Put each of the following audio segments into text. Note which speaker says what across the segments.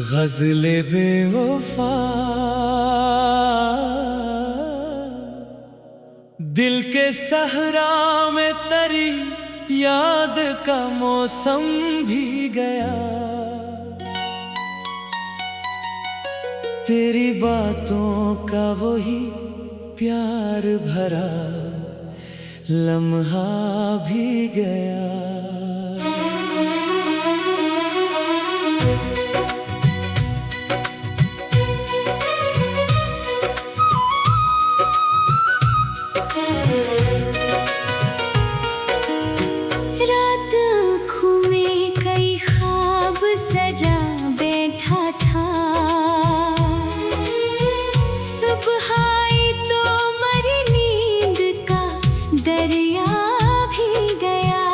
Speaker 1: गज़ले बेवफा दिल के सहरा में तरी याद का मौसम भी गया। तेरी बातों का वही प्यार भरा लम्हा भी गया।
Speaker 2: रात आँखों में कई ख्वाब सजा बैठा था, सुबह आई तो मरी नींद का दरिया भी गया।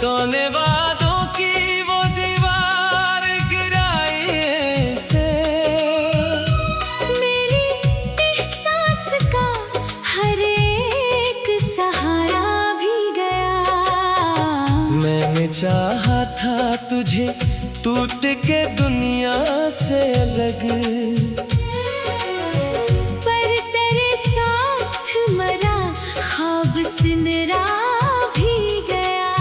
Speaker 1: तूने वादों की वो दीवार गिराई ऐसे,
Speaker 2: मेरी एहसास का हर एक सहारा भी गया।
Speaker 1: मैंने चाहा था तुझे टूट के दुनिया से अलग,
Speaker 2: पर तेरे साथ मरा ख्वाब सिमरा भी गया।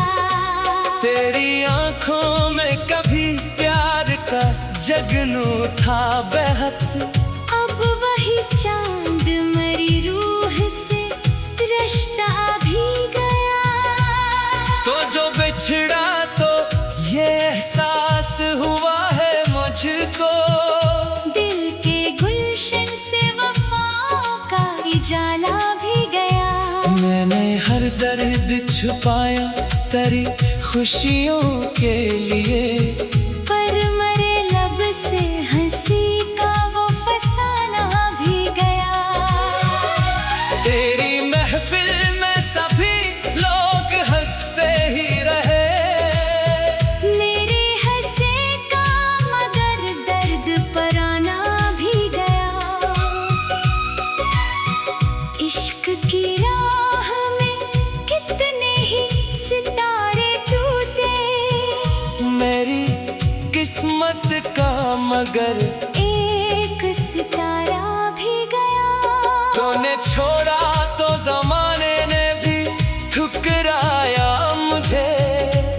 Speaker 1: तेरी आंखों में कभी प्यार का जगनू था बहत,
Speaker 2: अब वही चांद मरी रूह से रिश्ता भी गया।
Speaker 1: तो जो बिछड़ा तो ये एहसास हुआ है मुझको,
Speaker 2: दिल के गुलशन से वफाओं का उजाला भी गया।
Speaker 1: मैंने हर दर्द छुपाया तेरी खुशियों के लिए,
Speaker 2: पर मरे लब से हंसी का वो फसाना भी गया।
Speaker 1: तेरी महफिल में सभी लोग हंसते ही रहे,
Speaker 2: मेरे हंसे का मगर दर्द पराना भी गया। इश्क की राह में कितने ही सितारे टूटे,
Speaker 1: मेरी किस्मत का मगर
Speaker 2: एक सितारा भी गया।
Speaker 1: तूने छोड़ा तो जमाने ने भी ठुकराया मुझे,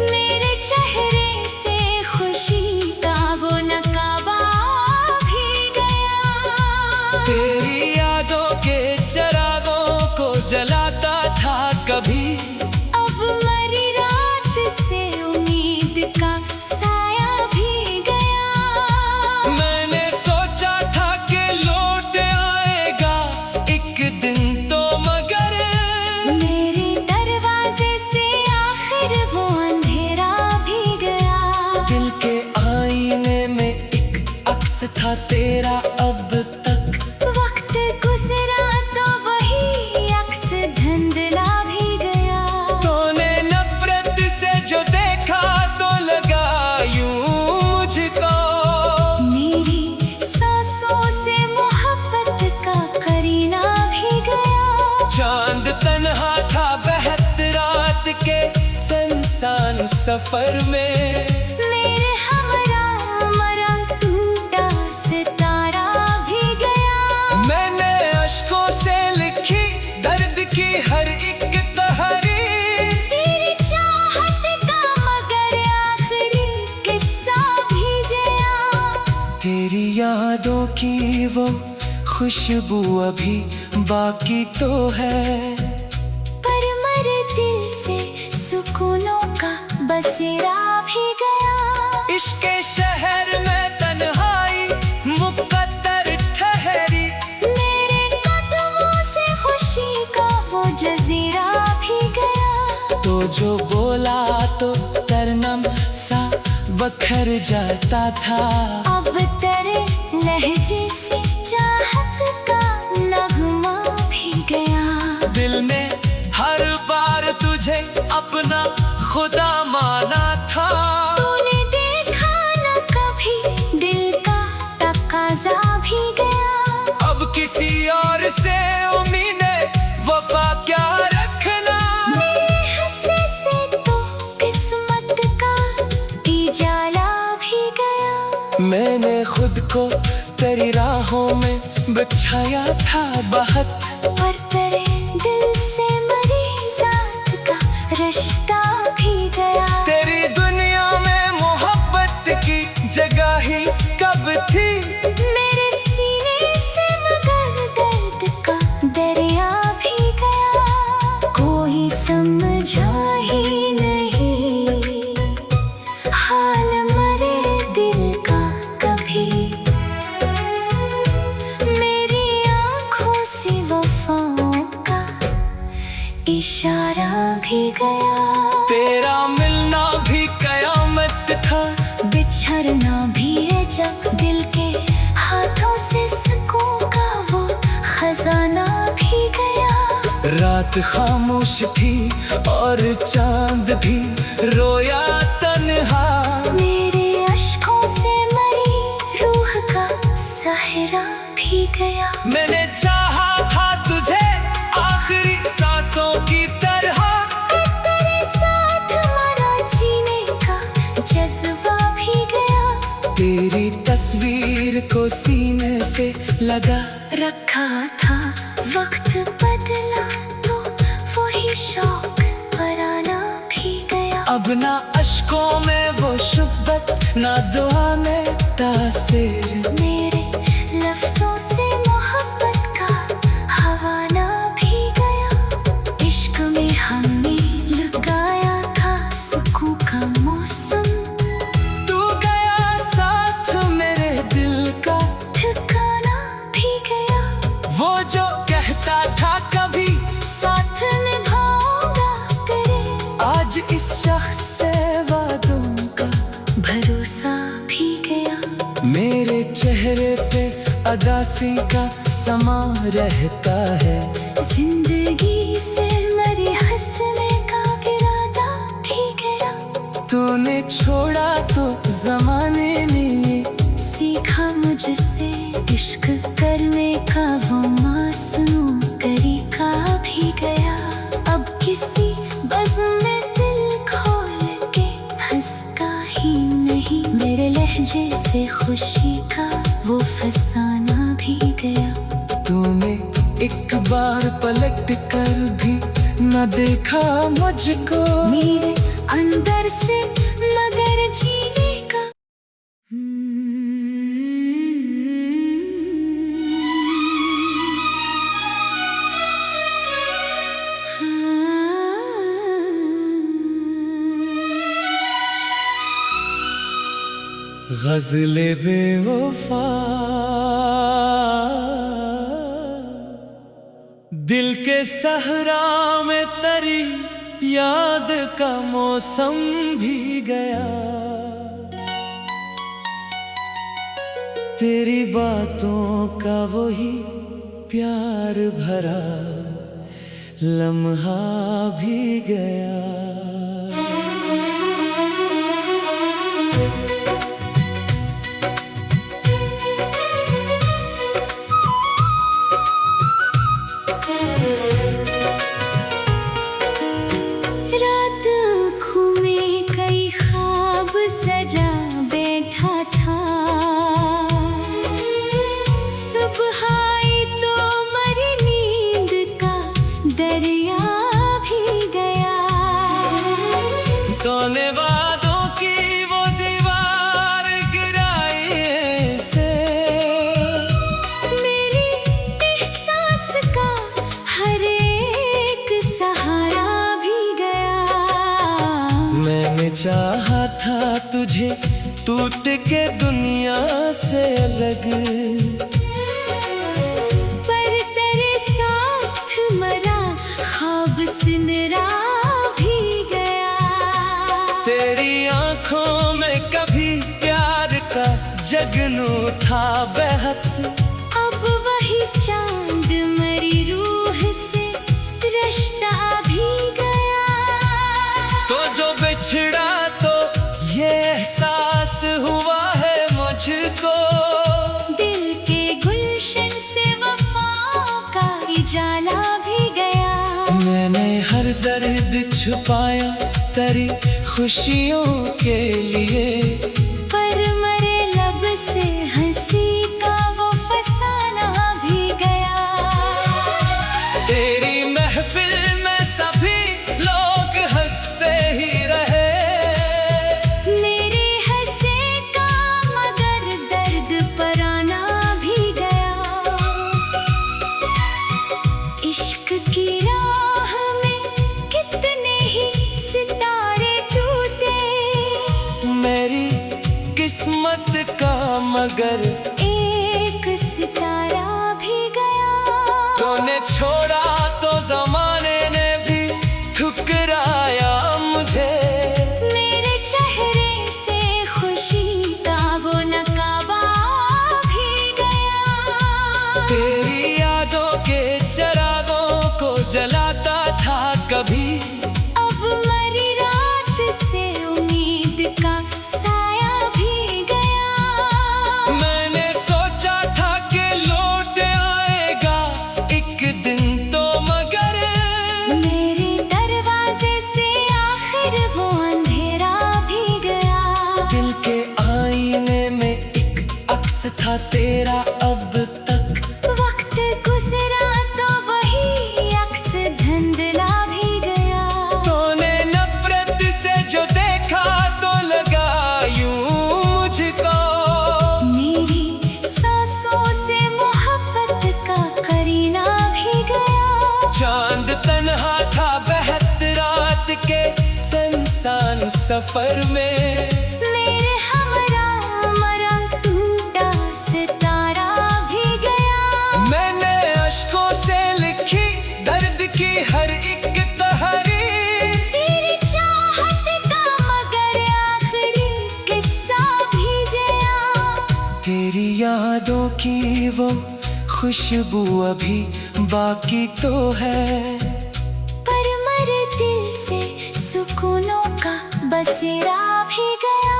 Speaker 2: मेरे चेहरे से खुशी का वो नकाबा भी गया।
Speaker 1: तेरी यादों के चिरागों को जलाता था कभी,
Speaker 2: अब मरी रात से उम्मीद का साया भी गया।
Speaker 1: मैंने सोचा था कि लौट आएगा एक दिन तो, मगर
Speaker 2: मेरे दरवाजे से आखिर वो अंधेरा भी गया।
Speaker 1: दिल के आईने में एक अक्स था तेरा अब तक,
Speaker 2: वक्त गुजरा तो वही अक्स धुंधला भी गया।
Speaker 1: तूने नफरत से जो देखा तो लगा यूं मुझको,
Speaker 2: मेरी सांसों से मोहब्बत का करीना भी गया।
Speaker 1: चांद तन्हा था बहत रात के सुनसान सफर में,
Speaker 2: मेरे हमरा मरा टूटा सितारा भी गया।
Speaker 1: मैंने अश्कों से लिखी दर्द की हर एक कहानी,
Speaker 2: तेरी चाहत का मगर आखिरी किस्सा भी गया।
Speaker 1: तेरी यादों की वो खुशबू अभी बाकी तो है,
Speaker 2: पर मरे दिल से सुकूनों का बसेरा भी गया।
Speaker 1: इश्क के शहर में तन्हाई मुकद्दर ठहरी,
Speaker 2: मेरे कदमों से खुशी का वो जजीरा भी गया।
Speaker 1: तो जो बोला तो तरनम सा बखर जाता था,
Speaker 2: अब तेरे लहजे से चाहत का नगमा भी गया।
Speaker 1: दिल ने हर बार तुझे अपना खुदा माना था,
Speaker 2: तूने देखा न कभी दिल का तकाजा भी गया।
Speaker 1: अब किसी और से उम्मीदें वफा क्या रखना,
Speaker 2: मेरे हंसे से तो किस्मत का इजाला भी गया।
Speaker 1: मैंने खुद को तेरी राहों में बिछाया था बहुत,
Speaker 2: पर तेरे दिल से मरी जात का रिश्ता भी गया।
Speaker 1: तेरी दुनिया में मोहब्बत की जगह ही कब थी,
Speaker 2: मेरे सीने से मगर दर्द का दरिया भी गया। कोई समझा ही नहीं हाल मरे दिल का कभी, मेरी आँखों से वफाओं का इशारा भी गया।
Speaker 1: तेरा मिलना भी कयामत था,
Speaker 2: बिछड़ना भी है जब दिल के हाथों से सुकून का वो खजाना भी गया।
Speaker 1: रात खामोश थी और चांद भी रोया तन्हा,
Speaker 2: मेरे अश्कों से मरी रूह का सहरा भी गया।
Speaker 1: मैंने चाहा था तुझे आखिरी सांसों की तरह,
Speaker 2: तेरे साथ हमारा जीने का जज्बा भी गया।
Speaker 1: तेरी तस्वीर को सीने से लगा
Speaker 2: रखा था वक्त बदला तो वही शौक पराना भी गया।
Speaker 1: अब ना अश्कों में वो शुब्बत, ना दुआ में तासीर,
Speaker 2: मेरे लफ्जों से मोहब्बत का हवाना भी गया। इश्क में हमने लगाया था सुकून का मौसम,
Speaker 1: तू गया साथ मेरे दिल का
Speaker 2: ठिकाना भी गया।
Speaker 1: वो जो कहता था कभी
Speaker 2: साथ निभाऊंगा तेरे,
Speaker 1: आज इस शख्स से वादों का
Speaker 2: भरोसा भी गया।
Speaker 1: मेरे चेहरे पे अदासी का समा रहता है,
Speaker 2: जिंदगी से मरी हंसने का इरादा भी गया।
Speaker 1: तूने छोड़ा तो जमाने ने
Speaker 2: सीखा मुझसे इश्क करने का वो मासूम तरीका भी गया। अब किसी बज़्म में दिल खोल के हंसता ही नहीं, मेरे लहजे से खुशी का वो फसाना भी गया।
Speaker 1: तूने एक बार पलट कर भी न देखा मुझको,
Speaker 2: मेरे अंदर से मगर जीने का
Speaker 1: गज़ले बेवफा दिल के सहरा में तरी याद का मौसम भी गया। तेरी बातों का वही प्यार भरा लम्हा भी गया।
Speaker 2: रात आँखों में कई ख्वाब सजा बैठा था, सुबह आई तो मरी नींद का दरिया भी गया।
Speaker 1: तूने वादों की वो दीवार गिराई ऐसे,
Speaker 2: मेरी एहसास का हर एक सहारा भी गया।
Speaker 1: मैंने चाहा था तुझे टूट के दुनिया से अलग,
Speaker 2: पर तेरे साथ मरा ख्वाब सिमरा भी गया।
Speaker 1: तेरी आंखों में कभी प्यार का जगनू था बहत,
Speaker 2: अब वही चांद मरी रूह से रिश्ता भी गया।
Speaker 1: तो जो बिछड़ा तो ये एहसास हुआ है मुझको,
Speaker 2: दिल के गुलशन से वफाओं का उजाला भी गया।
Speaker 1: मैंने हर दर्द छुपाया तेरी खुशियों के लिए,
Speaker 2: पर मरे लब
Speaker 1: किस्मत का, मगर
Speaker 2: एक सितारा भी गया।
Speaker 1: तूने छोड़ा तो जमाने ने भी ठुकराया मुझे।
Speaker 2: मेरे चेहरे से खुशी का वो नकाबा भी गया।
Speaker 1: तेरी यादों के चिरागों को जलाता था कभी,
Speaker 2: अब मरी रात से उम्मीद का साया भी गया।
Speaker 1: मैंने सोचा था कि लौट आएगा एक दिन तो, मगर
Speaker 2: मेरे दरवाजे से आखिर वो अंधेरा भी गया।
Speaker 1: दिल के आईने में एक अक्स था तेरा अब तक।
Speaker 2: वक्त गुजरा तो वही अक्स धुंधला भी गया।
Speaker 1: तूने नफरत से जो देखा तो लगा यूं मुझको,
Speaker 2: मेरी सांसों से मोहब्बत का करीना भी गया।
Speaker 1: चांद तन्हा था बहत रात के सुनसान सफर में।
Speaker 2: मेरे हमरा मरा टूटा सितारा भी गया।
Speaker 1: मैंने अश्कों से लिखी दर्द की हर एक तहरीर,
Speaker 2: तेरी चाहत का मगर आखिरी किस्सा भी गया।
Speaker 1: तेरी यादों की वो खुशबू अभी बाकी तो है,
Speaker 2: पर मर दिल से सुकूनों का बसेरा भी गया।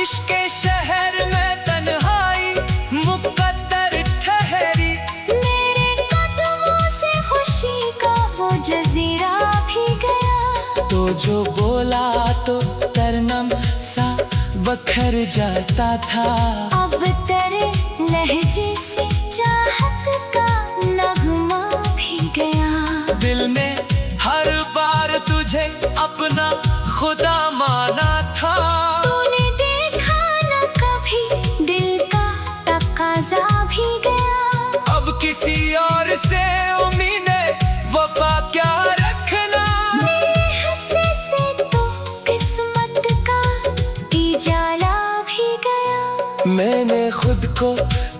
Speaker 1: इश्क के शहर में तन्हाई मुकद्दर ठहरी।
Speaker 2: मेरे कदमों से खुशी का वो जजीरा भी गया।
Speaker 1: तो जो बोला तो तरनम सा बखर जाता था,
Speaker 2: अब तेरे लहजे से चाहत का नगमा भी गया।
Speaker 1: दिल ने हर बार तुझे अपना खुदा माना था।
Speaker 2: तूने देखा न कभी दिल का तकाजा भी गया।
Speaker 1: अब किसी और से उम्मीदें वफा क्या रखना।
Speaker 2: मेरे हंसे से तो किस्मत का इजाला भी गया।
Speaker 1: मैंने खुद को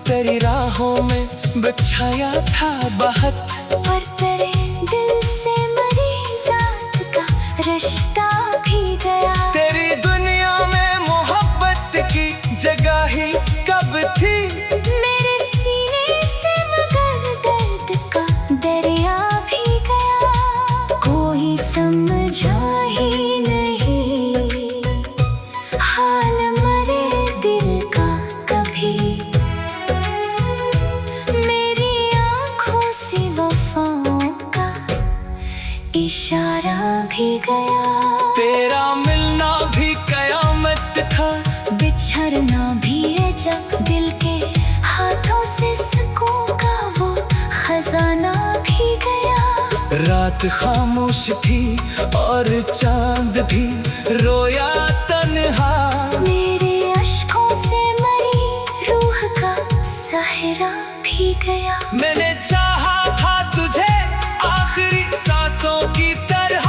Speaker 1: तेरी राहों में बिछाया था बहुत,
Speaker 2: और तेरे दिल से मरी जात का रिश्ता भी गया।
Speaker 1: तेरी दुनिया में मोहब्बत की जगह ही कब थी।
Speaker 2: मेरे सीने से मगर दर्द का दरिया भी गया। कोई समझा ही नहीं हाल मरे दिल का कभी। मेरी आँखों से वफाओं का इशारा भी गया।
Speaker 1: तेरा मिलना भी कयामत था,
Speaker 2: बिछड़ना भी है जब दिल के हाथों से सुकून का वो खजाना भी गया।
Speaker 1: रात खामोश थी और चांद भी रोया तन्हा।
Speaker 2: मेरे अश्कों से मरी रूह का सहरा भी गया।
Speaker 1: मैंने चाहा था तुझे आखिरी सांसों की तरह,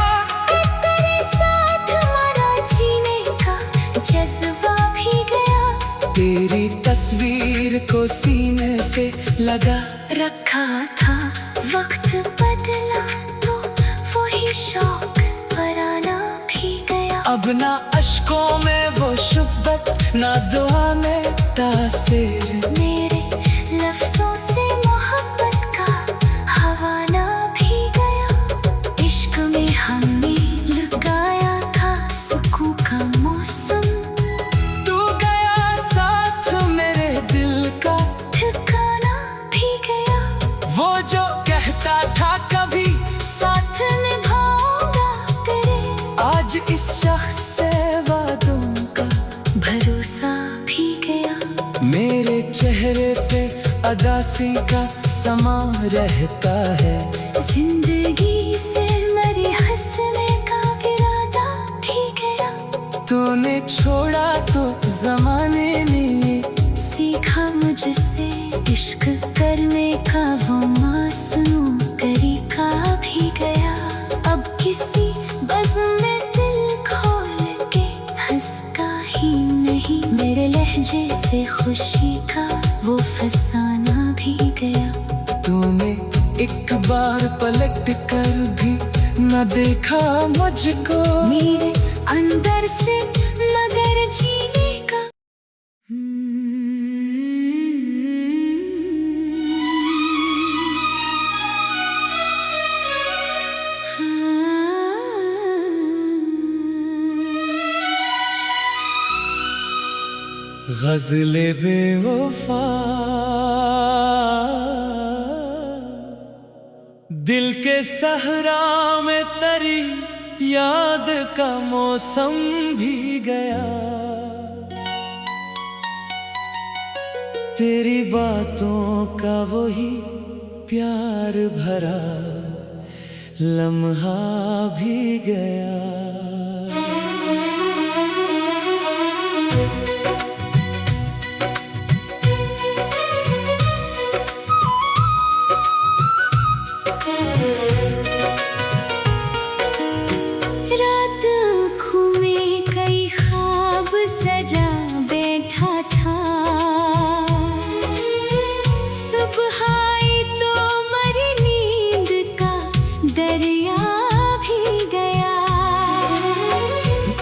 Speaker 2: तेरे साथ हमारा जीने का जज्बा भी गया।
Speaker 1: तेरी तस्वीर को सीने से लगा
Speaker 2: रखा था वक्त बदला तो वही शौक पराना भी गया।
Speaker 1: अब ना अश्कों में वो शुब्बत, ना दुआ में तासीर।
Speaker 2: मेरे लफ्जों से मोहब्बत का हवाना भी गया। इश्क में हमने लगाया था सुकून का मौसम।
Speaker 1: तू गया साथ मेरे दिल का,
Speaker 2: ठिकाना भी गया।
Speaker 1: वो जो कहता था कभी
Speaker 2: साथ निभाऊंगा तेरे,
Speaker 1: आज इस शख्स से वादों का
Speaker 2: भरोसा भी गया।
Speaker 1: मेरे चेहरे पे अदासी का समा रहता है।
Speaker 2: जिंदगी से मरी हंसने का इरादा भी गया।
Speaker 1: तूने छोड़ा तो जमाने ने
Speaker 2: सीखा मुझसे इश्क करने का वो मासूम तरीका भी गया। अब किसी बज़्म में दिल खोल के हंसता ही नहीं। मेरे लहजे से खुशी का वो फसाना भी गया।
Speaker 1: तूने एक बार पलट कर भी न देखा मुझको,
Speaker 2: मेरे अंदर से मगर जीने का
Speaker 1: गज़ले बेवफा दिल के सहरा में तरी याद का मौसम भी गया। तेरी बातों का वही प्यार भरा लम्हा भी गया।
Speaker 2: रात आँखों में कई ख्वाब सजा बैठा था, सुबह आई तो मरी नींद का दरिया भी गया।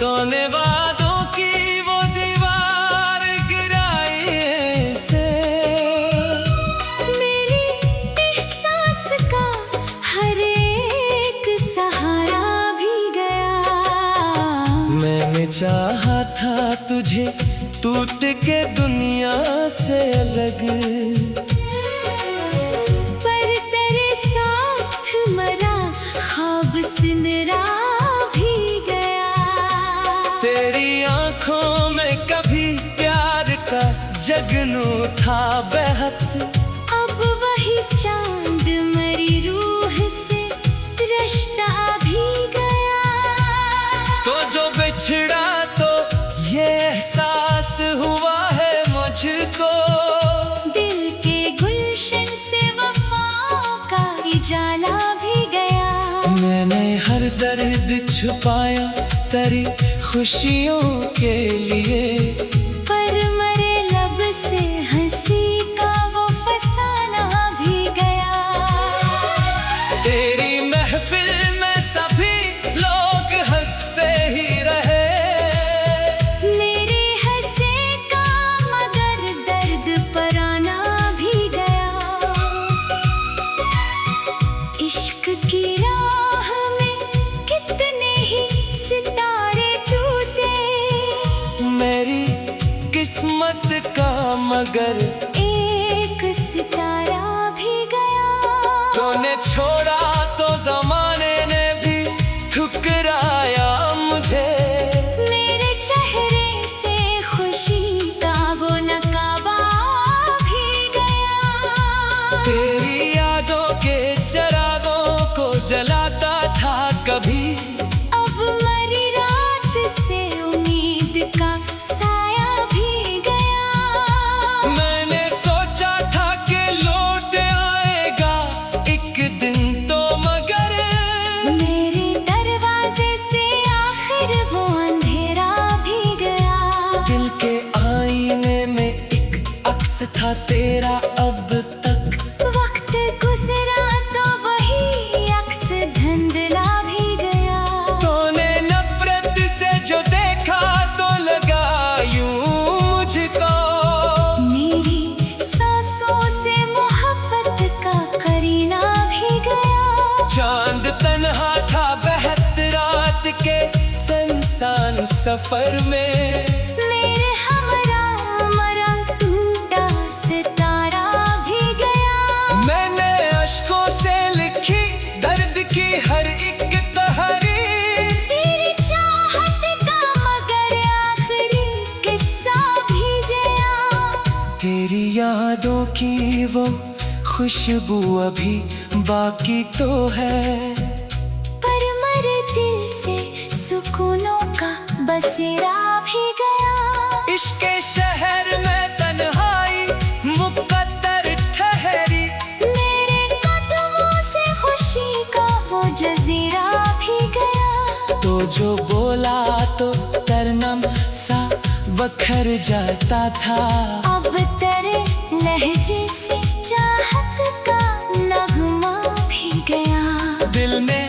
Speaker 1: तूने वादों की वो दीवार गिराई ऐसे,
Speaker 2: मेरी एहसास का हर एक सहारा भी गया।
Speaker 1: मैंने चाहा था तुझे टूट के दुनिया से अलग,
Speaker 2: पर तेरे साथ मरा ख्वाब सिमरा भी गया।
Speaker 1: तेरी आंखों में कभी प्यार का जगनू था बहत,
Speaker 2: अब वही चांद मरी रूह से रिश्ता भी गया।
Speaker 1: तो जो बिछड़ा तो ये एहसास हुआ है मुझको,
Speaker 2: दिल के गुलशन से वफाओं का उजाला भी गया।
Speaker 1: मैंने हर दर्द छुपाया तेरी खुशियों के लिए,
Speaker 2: पर मरे लब से हंसी का वो फसाना भी गया।
Speaker 1: तेरी महफिल में सभी लोग हंसते ही रहे,
Speaker 2: मेरे हंसे का मगर दर्द पराना भी गया। इश्क की राह में कितने ही सितारे टूटे,
Speaker 1: मेरी किस्मत का मगर
Speaker 2: एक सितारा भी गया।
Speaker 1: तूने छोड़ा तो जमाने ने भी ठुकराया मुझे,
Speaker 2: मेरे चेहरे से खुशी का वो नकाबा भी गया।
Speaker 1: तेरी यादों के चिरागों को जलाता था कभी,
Speaker 2: अब मरी रात से उम्मीद का साया भी गया।
Speaker 1: मैंने सोचा था कि लौट आएगा एक दिन तो मगर,
Speaker 2: मेरे दरवाजे से आखिर वो अंधेरा भी गया।
Speaker 1: दिल के आईने में एक अक्स था तेरा अब तक,
Speaker 2: वक्त गुजरा तो वही अक्स धुंधला भी गया।
Speaker 1: तूने नफरत से जो देखा तो लगा यूं मुझको,
Speaker 2: मेरी सांसों से मोहब्बत का करीना भी गया।
Speaker 1: चांद तन्हा था बहत रात के सुनसान सफर में,
Speaker 2: मेरे हमरा मरा टूटा सितारा भी गया।
Speaker 1: मैंने अश्कों से लिखी दर्द की हर एक तहरीर,
Speaker 2: तेरी चाहत का मगर आखिरी किस्सा भी गया।
Speaker 1: तेरी यादों की वो खुशबू अभी बाकी तो है,
Speaker 2: पर मरे दिल से सुकूनों का बसेरा भी गया।
Speaker 1: इश्क के शहर में तन्हाई मुकद्दर ठहरी,
Speaker 2: मेरे कदमों से खुशी का वो जजीरा भी गया।
Speaker 1: तो जो बोला तो तरनम सा बख बिखर जाता था।
Speaker 2: अब तेरे लहजे से चाहत का नगमा भी गया।
Speaker 1: दिल ने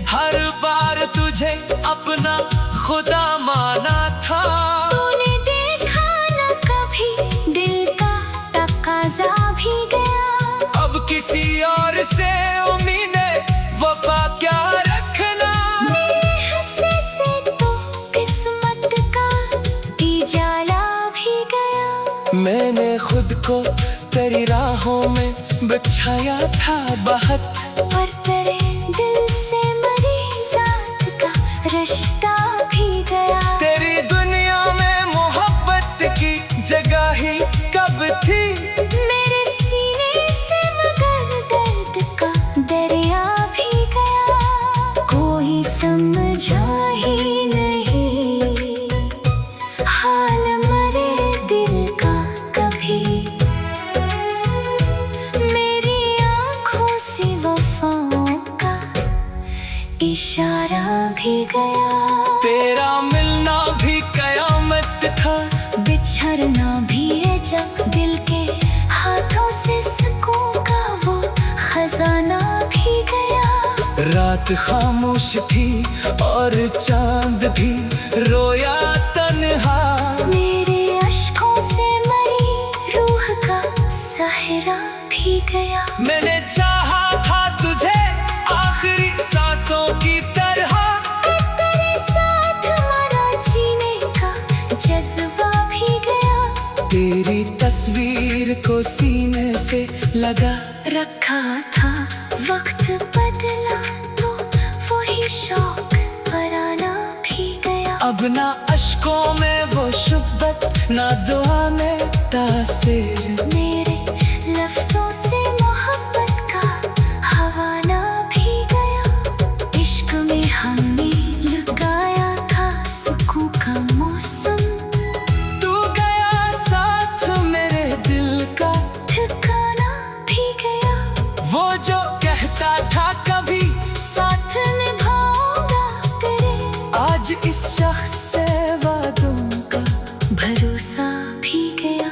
Speaker 1: हर बार तुझे अपना खुदा माना था।
Speaker 2: तूने देखा न कभी दिल का तकाजा भी गया।
Speaker 1: अब किसी और से उम्मीद वफा क्या रखना।
Speaker 2: मेरे हंसे से तो किस्मत का उजाला भी गया।
Speaker 1: मैंने खुद को तेरी राहों में बिछाया था बहुत,
Speaker 2: पर तेरे दिल से मरी जात का रिश्ता भी गया।
Speaker 1: तेरी दुनिया में मोहब्बत की जगह ही कब थी।
Speaker 2: मेरे सीने से मगर दर्द का दरिया भी गया। कोई समझा ही नहीं हाल मरे दिल का कभी। मेरी आँखों से वफाओं का इशारा भी गया।
Speaker 1: तेरा मिलना भी कयामत था।
Speaker 2: बिछड़ना भी है जब दिल के हाथों से सुकून का वो खजाना भी गया।
Speaker 1: रात खामोश थी और चांद भी रोया तन्हा।
Speaker 2: मेरे अश्कों से मरी रूह का सहरा भी गया।
Speaker 1: मैंने चाहा था तुझे आखिरी सांसों की तरह।
Speaker 2: तेरे साथ हमारा जीने का जज्बा भी गया।
Speaker 1: तेरी तस्वीर को सीने से लगा
Speaker 2: रखा था वक्त बदला तो वही शौक पराना भी गया।
Speaker 1: अब ना अश्कों में वो शुब्बत, ना दुआ में तासीर।
Speaker 2: मेरे लफ्जों से मोहब्बत का हवाना भी गया। इश्क में हमने लगाया था सुकून का मौसम।
Speaker 1: तू गया साथ मेरे दिल का
Speaker 2: ठिकाना भी गया।
Speaker 1: वो जो कहता था कभी
Speaker 2: साथ निभाऊंगा तेरे,
Speaker 1: आज इस शख्स से वादों का
Speaker 2: भरोसा भी गया।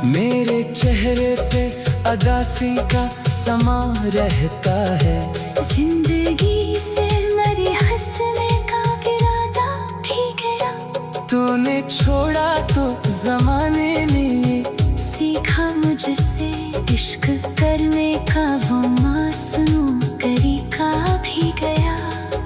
Speaker 1: मेरे चेहरे पे अदासी का समा रहता है।
Speaker 2: जिंदगी से मरी हंसने का इरादा भी गया।
Speaker 1: तूने छोड़ा तो जमाने ने
Speaker 2: सीखा मुझसे इश्क करने का वो मासूम तरीका भी गया।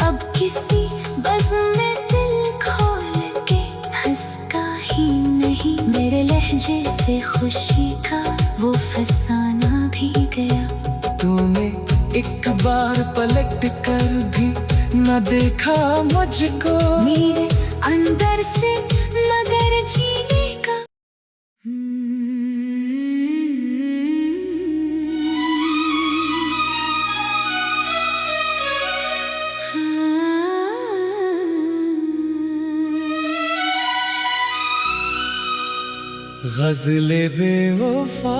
Speaker 2: अब किसी बज़्म में दिल खोल के हंसता ही नहीं। मेरे लहजे से खुशी का वो फसाना भी गया।
Speaker 1: तूने एक बार पलट कर भी न देखा मुझको।
Speaker 2: मेरे अंदर से मगर जीने का
Speaker 1: गज़ले बेवफा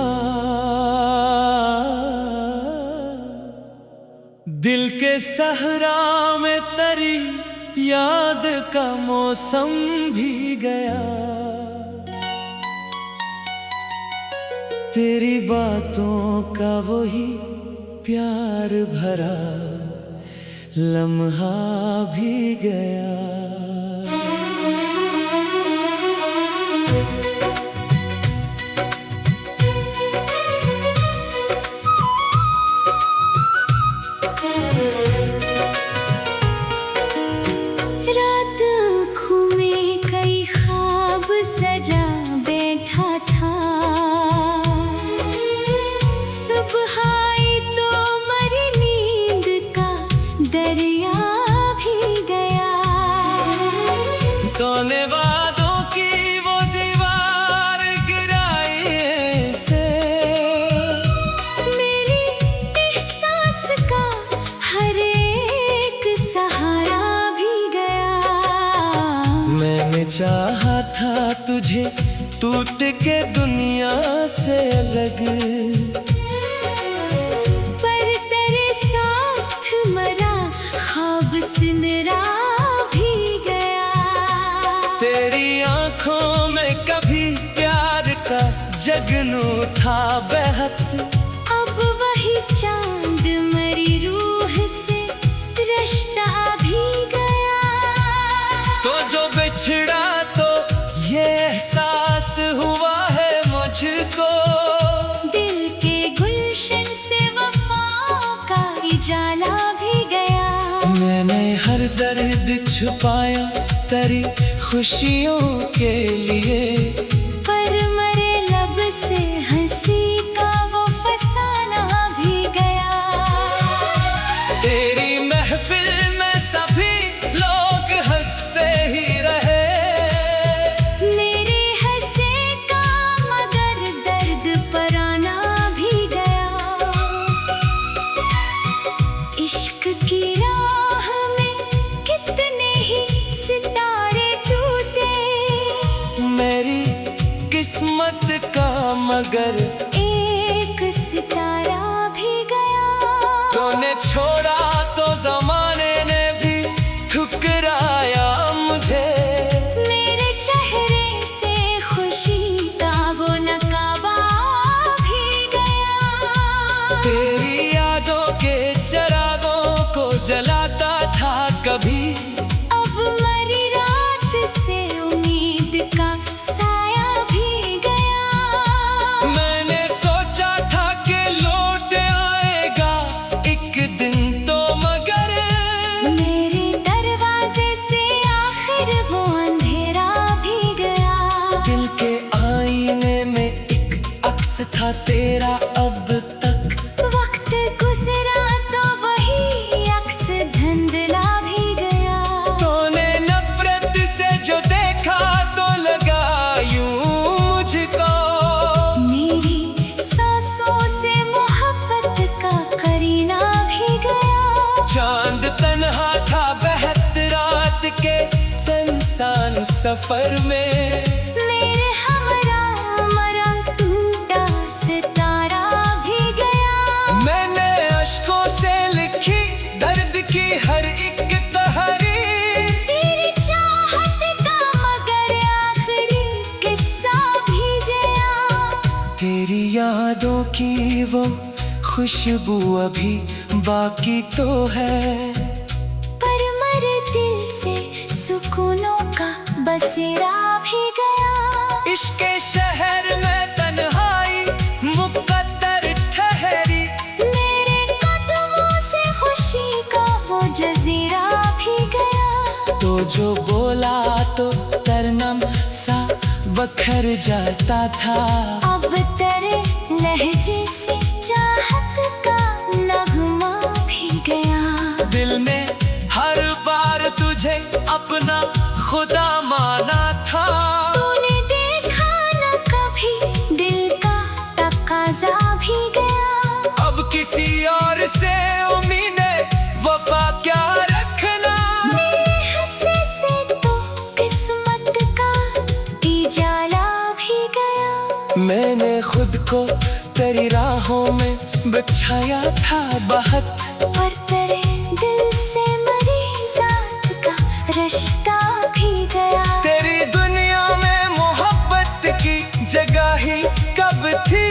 Speaker 1: दिल के सहरा में तरी याद का मौसम भी गया। तेरी बातों का वही प्यार भरा लम्हा भी गया।
Speaker 2: रात आँखों में कई ख्वाब सजा बैठा था। सुबह आई तो मरी नींद का दरिया भी गया।
Speaker 1: तूने वादों की वो दीवार गिराई से।
Speaker 2: मेरी एहसास का हर एक सहारा भी गया।
Speaker 1: मैंने चाहा था तुझे टूट के दुनिया से अलग।
Speaker 2: पर तेरे साथ मरा ख्वाब सिमरा भी गया।
Speaker 1: तेरी आंखों में कभी जगनू था बेहद।
Speaker 2: अब वही चांद मरी रूह से रिश्ता भी गया।
Speaker 1: तो जो बिछड़ा तो ये एहसास हुआ है मुझको,
Speaker 2: दिल के गुलशन से वफाओं का उजाला भी गया।
Speaker 1: मैंने हर दर्द छुपाया तेरी खुशियों के लिए,
Speaker 2: पर मरे लब से हंसी का वो फसाना भी गया।
Speaker 1: तेरी महफिल में सभी लोग हंसते ही रहे,
Speaker 2: मेरे हंसे का मगर दर्द पराना भी गया। इश्क की राह में कितने ही सितारे टूटे,
Speaker 1: मेरी किस्मत का मगर
Speaker 2: एक सितारा भी गया।
Speaker 1: तूने छोड़ा तो जमाने ने भी ठुकराया मुझे,
Speaker 2: मेरे चेहरे से खुशी का वो नकाबा भी गया।
Speaker 1: तेरी यादों के चिरागों को जलाता था कभी,
Speaker 2: अब मरी रात से उम्मीद का साया भी गया।
Speaker 1: मैंने सोचा था कि लौट आएगा एक दिन तो मगर,
Speaker 2: मेरे दरवाजे से आखिर वो अंधेरा भी गया।
Speaker 1: दिल के आईने में एक अक्स था तेरा अब तक,
Speaker 2: वक्त गुजरा तो वही अक्स धुंधला भी गया।
Speaker 1: तूने नफरत से जो देखा तो लगा यूं मुझको,
Speaker 2: मेरी सांसों से मोहब्बत का करीना भी गया।
Speaker 1: चांद तन्हा था बहत रात के सुनसान सफर में,
Speaker 2: मेरे हमरा मरा टूटा सितारा भी गया।
Speaker 1: मैंने अश्कों से लिखी दर्द की हर एक तहरीर,
Speaker 2: तेरी चाहत का मगर आखिरी किस्सा भी गया।
Speaker 1: तेरी यादों की वो खुशबू अभी बाकी तो है,
Speaker 2: पर मरे दिल से सुकूनों का बसेरा भी गया।
Speaker 1: इश्क के शहर में तन्हाई मुकद्दर ठहरी,
Speaker 2: मेरे कदमों से खुशी का वो जजीरा भी गया।
Speaker 1: तो जो बोला तो तरनम सा बखर जाता था,
Speaker 2: अब तेरे लहजे से चाहत का नगमा भी गया।
Speaker 1: दिल ने हर बार तुझे अपना खुदा माना था,
Speaker 2: तूने देखा न कभी दिल का तकाजा भी गया।
Speaker 1: अब किसी और से उम्मीदें वफा क्या रखना,
Speaker 2: मेरे हंसे से तो किस्मत का इजाला भी गया।
Speaker 1: मैंने खुद को तेरी राहों में बिछाया था बहुत,
Speaker 2: पर तेरे दिल से मरी जात का रिश्ता भी गया।
Speaker 1: तेरी दुनिया में मोहब्बत की जगह ही कब थी,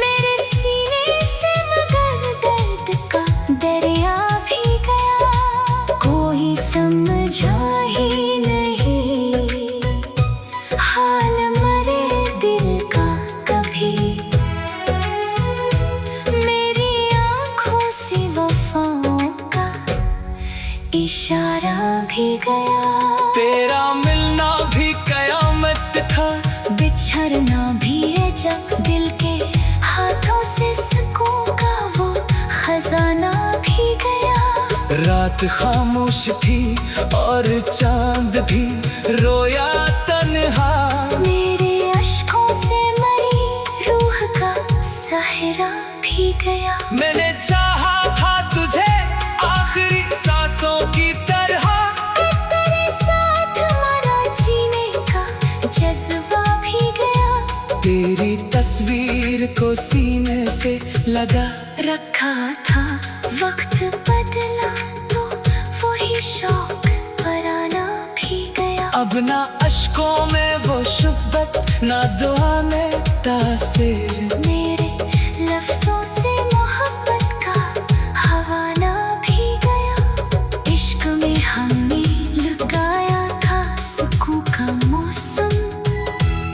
Speaker 2: मेरे सीने से मगर दर्द का दरिया भी गया। कोई समझा ही नहीं हाल मरे दिल का कभी, मेरी आँखों से वफाओं का इशारा भी गया।
Speaker 1: तेरा मिलना भी कयामत था,
Speaker 2: बिछड़ना भी है जब दिल के हाथों से सुकून का वो खजाना भी गया।
Speaker 1: रात खामोश थी और चांद भी रोया तन्हा,
Speaker 2: मेरे अश्कों से मरी रूह का सहरा भी गया।
Speaker 1: मैंने चाहा था तुझे आखिरी सांसों की तरह,
Speaker 2: तेरे साथ हमारा जीने का जज्बा भी गया।
Speaker 1: तेरी तस्वीर को सीने से लगा
Speaker 2: रखा था वक्त बदला तो वही शौक पराना भी गया।
Speaker 1: अब ना अश्कों पलकों में वो शुब्बत, ना दुआ में तासीर।
Speaker 2: मेरे लफ्जों से मोहब्बत का हवाला भी गया। इश्क में हमने लगाया था सुकून का मौसम।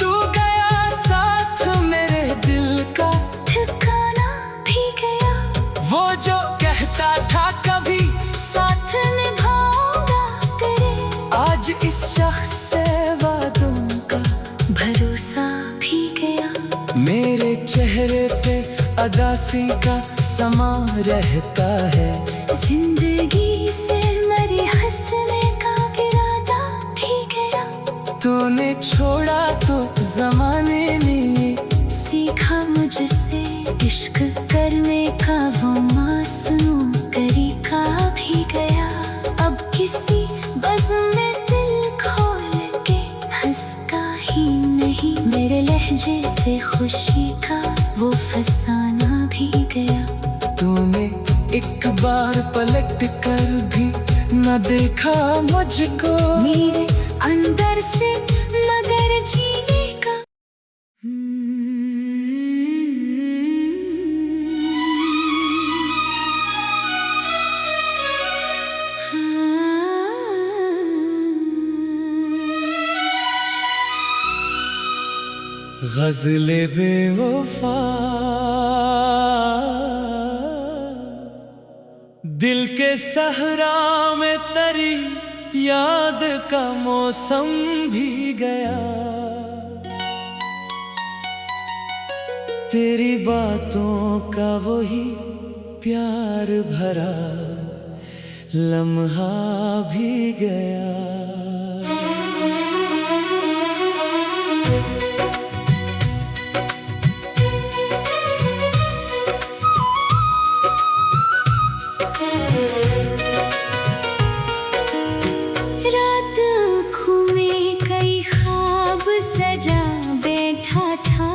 Speaker 1: तू गया साथ मेरे दिल का,
Speaker 2: ठिकाना भी गया।
Speaker 1: वो जो कहता था कभी
Speaker 2: साथ निभाऊंगा तेरे,
Speaker 1: आज इस शख्स से वादों का
Speaker 2: भरोसा भी गया।
Speaker 1: मेरे चेहरे पे अदासी का समा रहता है।
Speaker 2: जिंदगी से मेरी हंसने का इरादा भी गया।
Speaker 1: तूने छोड़ा तो जमाने ने
Speaker 2: सीखा मुझसे इश्क करने का, वो मासूम तरीका भी गया। अब किसी बज़्म में दिल खोल के हंसता ही नहीं। मेरे लहजे से खुशी का वो फसाना भी गया।
Speaker 1: तूने एक बार पलट कर भी न देखा मुझको,
Speaker 2: मेरे अंदर से मगर जीने का।
Speaker 1: गज़ले बेवफा दिल के सहरा में तरी याद का मौसम भी गया। तेरी बातों का वही प्यार भरा लम्हा भी गया।
Speaker 2: रात आँखों में कई ख्वाब सजा बैठा था।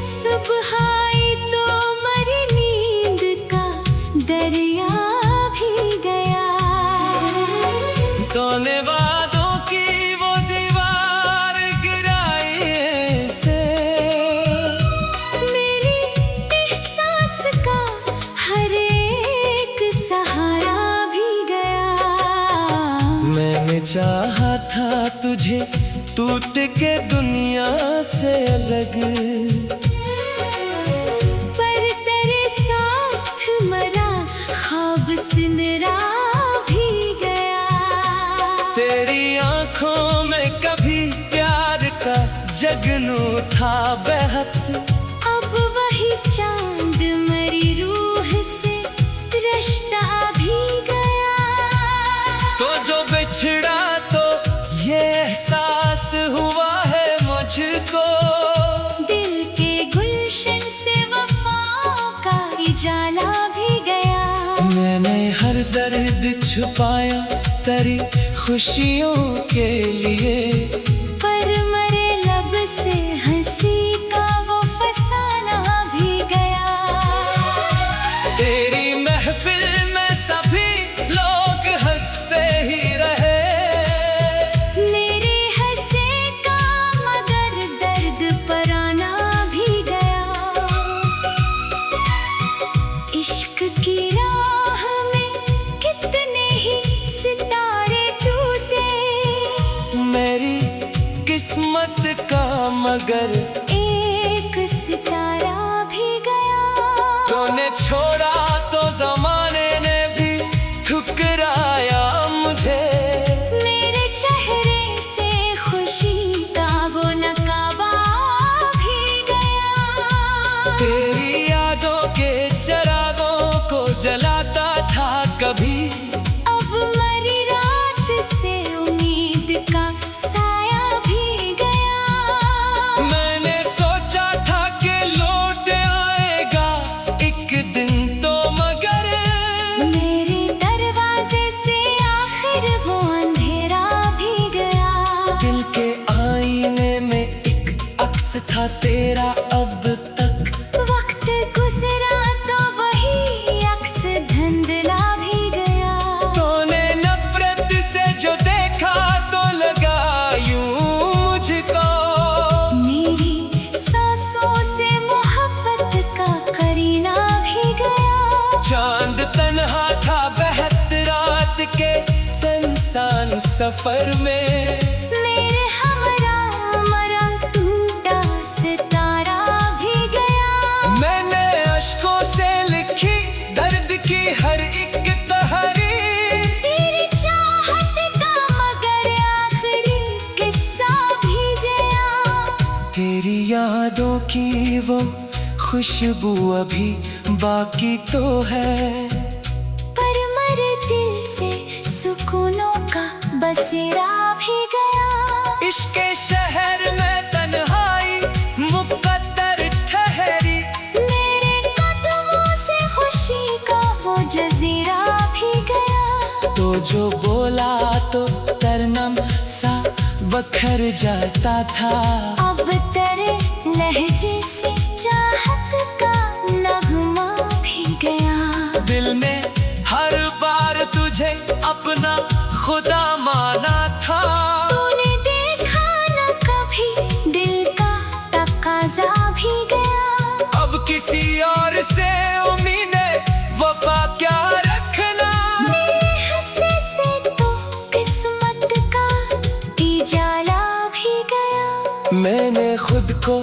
Speaker 2: सुबह आई तो मरी नींद का दरिया भी गया।
Speaker 1: तूने वादों की वो दीवार गिराई ऐसे,
Speaker 2: मेरी एहसास का हर एक सहारा भी गया।
Speaker 1: मैंने चाहा था तुझे टूट के दुनिया से अलग,
Speaker 2: पर तेरे साथ मरा ख्वाब सिमरा भी गया।
Speaker 1: तेरी आंखों में कभी प्यार का जगनू था बहत।
Speaker 2: अब वही चांद मरी रूह से रिश्ता भी गया।
Speaker 1: तो जो बिछड़ा तो ये एहसास हुआ है मुझको,
Speaker 2: दिल के गुलशन से वफाओं का उजाला भी गया।
Speaker 1: मैंने हर दर्द छुपाया तेरी खुशियों के लिए,
Speaker 2: पर मरे लब से हंसी का वो फसाना भी गया।
Speaker 1: तेरी महफिल में सभी लोग हंसते ही रहे।
Speaker 2: मेरे हंसे का मगर दर्द पराना भी गया। इश्क की राह में कितने ही सितारे टूटे।
Speaker 1: मेरी किस्मत का मगर
Speaker 2: एक सितारा भी गया।
Speaker 1: तूने छोड़ा तो जमाने ने भी ठुकराया मुझे।
Speaker 2: मेरे चेहरे से खुशी का वो नकाबा भी गया।
Speaker 1: तेरी यादों के चिरागों को जलाता था कभी,
Speaker 2: अब मरी रात से उम्मीद का साया भी गया।
Speaker 1: मैंने सोचा था कि लौट आएगा एक दिन तो, मगर
Speaker 2: मेरे दरवाजे से आखिर वो अंधेरा भी गया।
Speaker 1: दिल के आईने में एक अक्स था तेरा अब तक।
Speaker 2: वक्त गुजरा तो वही अक्स धुंधला भी गया।
Speaker 1: तूने नफरत से जो देखा तो सफर में।
Speaker 2: मेरे हमरा मरा टूटा सितारा भी गया।
Speaker 1: मैंने अश्कों से लिखी दर्द की हर एक कहानी।
Speaker 2: तेरी चाहत का मगर आखिरी किस्सा भी गया।
Speaker 1: तेरी यादों की वो खुशबू अभी बाकी तो है,
Speaker 2: पर मर दिल से सुकूनों का बसेरा भी गया।
Speaker 1: इश्क के शहर में तन्हाई मुकद्दर ठहरी।
Speaker 2: मेरे कदमों से खुशी का वो जजीरा भी गया।
Speaker 1: तो जो बोला तो तरनम सा बखर जाता था।
Speaker 2: अब तेरे लहजे से चाहत का नगमा भी गया।
Speaker 1: दिल ने हर बार तुझे अपना खुदा माना था।
Speaker 2: तूने देखा न कभी दिल का तकाजा भी गया।
Speaker 1: अब किसी और से उम्मीदें वफा क्या रखना।
Speaker 2: मेरे हंसे से तो किस्मत का इजाला भी गया।
Speaker 1: मैंने खुद को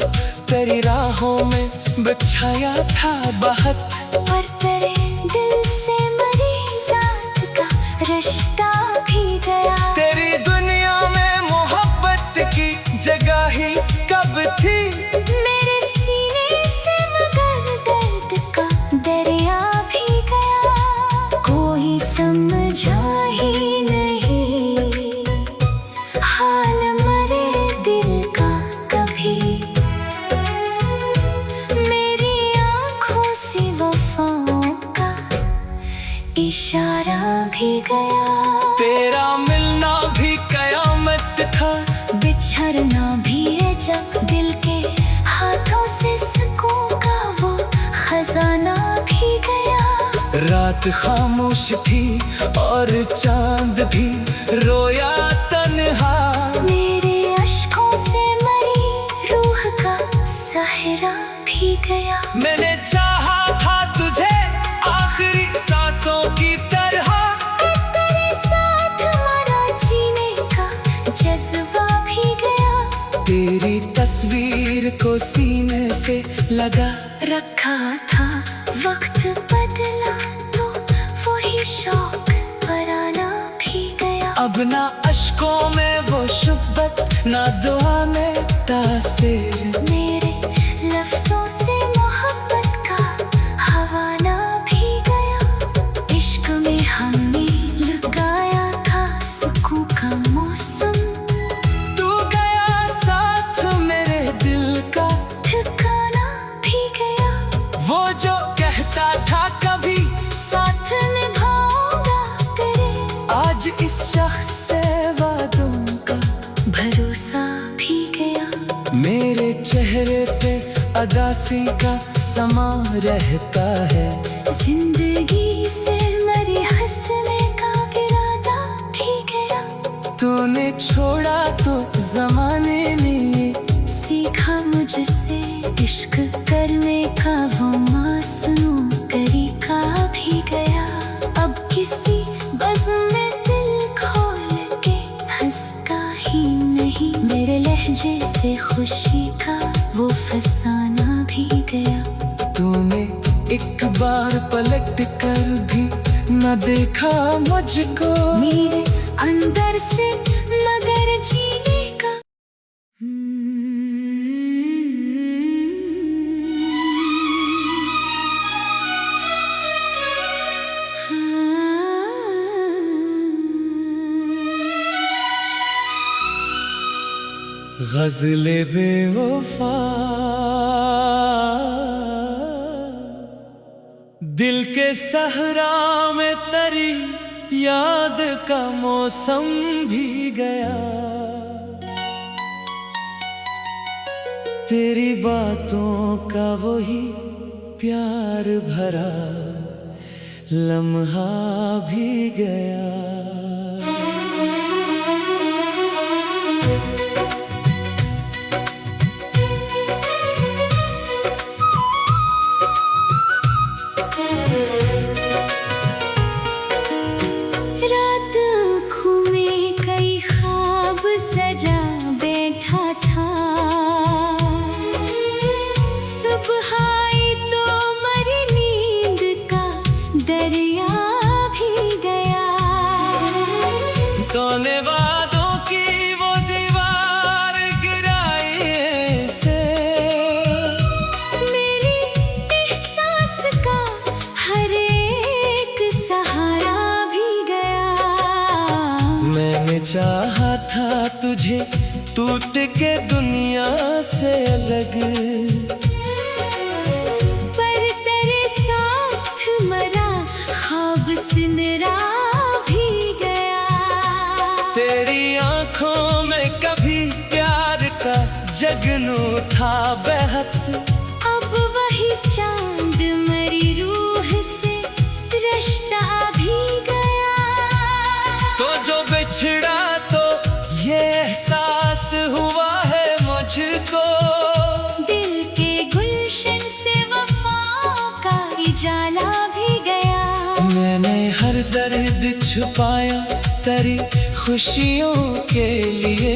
Speaker 1: तेरी राहों में बिछाया था बहुत,
Speaker 2: पर तेरे दिल से मरी जात का रिश्ता भी गया।
Speaker 1: तेरी दुनिया में मोहब्बत की जगह ही कब थी।
Speaker 2: मेरे सीने से मगर दर्द का दरिया भी गया। कोई समझा ही नहीं हाल मरे दिल का कभी। मेरी आँखों से वफाओं का इशारा भी गया।
Speaker 1: तेरा मिलना भी कयामत था,
Speaker 2: बिछड़ना भी है जब दिल के हाथों से सुकून का वो खजाना भी गया।
Speaker 1: रात खामोश थी और चांद भी रोया तन्हा।
Speaker 2: मेरे अश्कों से मरी रूह का सहरा भी गया।
Speaker 1: मैंने चाहा था तुझे आखिरी सांसों की तरह।
Speaker 2: तेरे साथ हमारा जीने का जज्बा भी गया।
Speaker 1: तेरी तस्वीर को सीने से लगा
Speaker 2: रखा था वक्त बदला तो वही शौक पराना भी गया।
Speaker 1: अब ना अश्कों में वो शुब्बत, ना दुआ में तासीर।
Speaker 2: मेरे लफ्जों से मोहब्बत का हवाना भी गया। इश्क में हमने लगाया था सुकून का मौसम।
Speaker 1: तू गया साथ मेरे दिल का,
Speaker 2: ठिकाना भी गया।
Speaker 1: वो जो कहता था कभी
Speaker 2: साथ निभाऊंगा तेरे,
Speaker 1: आज इस शख्स से वादों का
Speaker 2: भरोसा भी गया।
Speaker 1: मेरे चेहरे पे अदासी का समा रहता है।
Speaker 2: जिंदगी से मरी हंसने का इरादा भी गया।
Speaker 1: तूने छोड़ा तो जमाने ने
Speaker 2: सीखा मुझसे इश्क करने का वो मासूम तरीका भी गया। अब किसी बज़्म में दिल खोल के हंसता ही नहीं। मेरे लहजे से खुशी का वो फसाना भी गया।
Speaker 1: तूने एक बार पलट कर भी न देखा मुझको।
Speaker 2: मेरे अंदर से मगर जीने का
Speaker 1: गज़ले बेवफा दिल के सहरा में तरी याद का मौसम भी गया। तेरी बातों का वही प्यार भरा लम्हा भी गया।
Speaker 2: रात आँखों में कई
Speaker 1: चाहा था तुझे टूट के दुनिया से अलग,
Speaker 2: पर तेरे साथ मरा ख्वाब सिमरा भी गया।
Speaker 1: तेरी आंखों में कभी प्यार का जगनू था बहत,
Speaker 2: अब वही चांद मरी रूह से रिश्ता भी गया।
Speaker 1: तो जो बिछड़ा तो ये एहसास हुआ है मुझको,
Speaker 2: दिल के गुलशन से वफाओं का उजाला भी गया।
Speaker 1: मैंने हर दर्द छुपाया तेरी खुशियों के लिए,